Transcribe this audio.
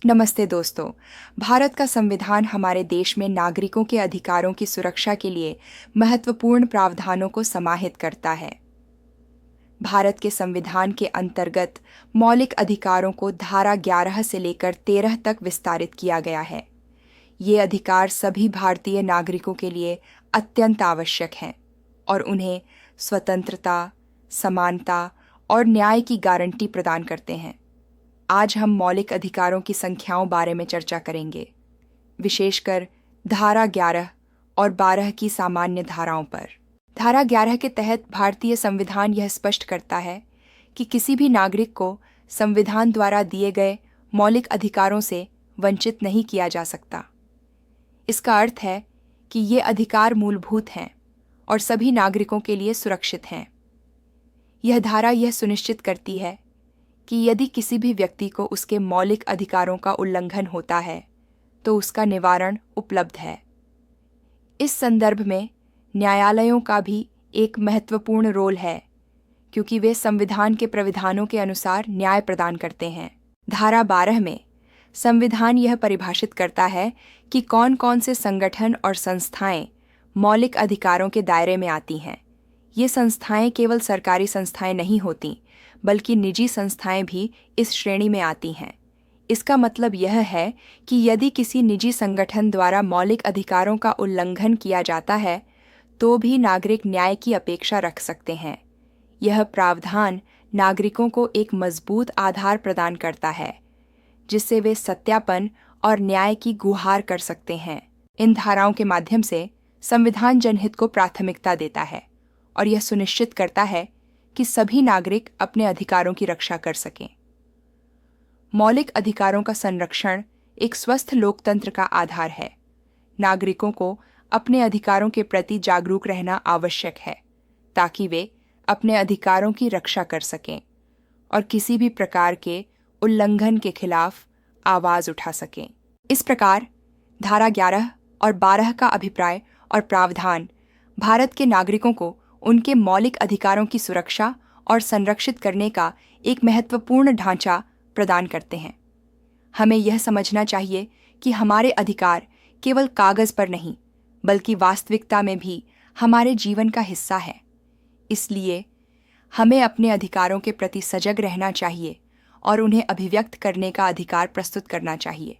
नमस्ते दोस्तों। भारत का संविधान हमारे देश में नागरिकों के अधिकारों की सुरक्षा के लिए महत्वपूर्ण प्रावधानों को समाहित करता है। भारत के संविधान के अंतर्गत मौलिक अधिकारों को धारा 11 से लेकर 13 तक विस्तारित किया गया है। ये अधिकार सभी भारतीय नागरिकों के लिए अत्यंत आवश्यक हैं और उन्हें स्वतंत्रता, समानता और न्याय की गारंटी प्रदान करते हैं। आज हम मौलिक अधिकारों की संख्याओं बारे में चर्चा करेंगे, विशेषकर धारा 11 और 12 की सामान्य धाराओं पर। धारा 11 के तहत भारतीय संविधान यह स्पष्ट करता है कि किसी भी नागरिक को संविधान द्वारा दिए गए मौलिक अधिकारों से वंचित नहीं किया जा सकता। इसका अर्थ है कि ये अधिकार मूलभूत हैं और सभी नागरिकों के लिए सुरक्षित हैं। यह धारा यह सुनिश्चित करती है कि यदि किसी भी व्यक्ति को उसके मौलिक अधिकारों का उल्लंघन होता है तो उसका निवारण उपलब्ध है। इस संदर्भ में न्यायालयों का भी एक महत्वपूर्ण रोल है, क्योंकि वे संविधान के प्रावधानों के अनुसार न्याय प्रदान करते हैं। धारा 12 में संविधान यह परिभाषित करता है कि कौन कौन से संगठन और संस्थाएं मौलिक अधिकारों के दायरे में आती हैं। ये संस्थाएं केवल सरकारी संस्थाएं नहीं होती, बल्कि निजी संस्थाएं भी इस श्रेणी में आती हैं। इसका मतलब यह है कि यदि किसी निजी संगठन द्वारा मौलिक अधिकारों का उल्लंघन किया जाता है तो भी नागरिक न्याय की अपेक्षा रख सकते हैं। यह प्रावधान नागरिकों को एक मजबूत आधार प्रदान करता है जिससे वे सत्यापन और न्याय की गुहार कर सकते हैं। इन धाराओं के माध्यम से संविधान जनहित को प्राथमिकता देता है और यह सुनिश्चित करता है कि सभी नागरिक अपने अधिकारों की रक्षा कर सकें। मौलिक अधिकारों का संरक्षण एक स्वस्थ लोकतंत्र का आधार है। नागरिकों को अपने अधिकारों के प्रति जागरूक रहना आवश्यक है ताकि वे अपने अधिकारों की रक्षा कर सकें और किसी भी प्रकार के उल्लंघन के खिलाफ आवाज उठा सकें। इस प्रकार धारा 11 और 12 का अभिप्राय और प्रावधान भारत के नागरिकों को उनके मौलिक अधिकारों की सुरक्षा और संरक्षित करने का एक महत्वपूर्ण ढांचा प्रदान करते हैं। हमें यह समझना चाहिए कि हमारे अधिकार केवल कागज पर नहीं, बल्कि वास्तविकता में भी हमारे जीवन का हिस्सा है। इसलिए हमें अपने अधिकारों के प्रति सजग रहना चाहिए और उन्हें अभिव्यक्त करने का अधिकार प्रस्तुत करना चाहिए।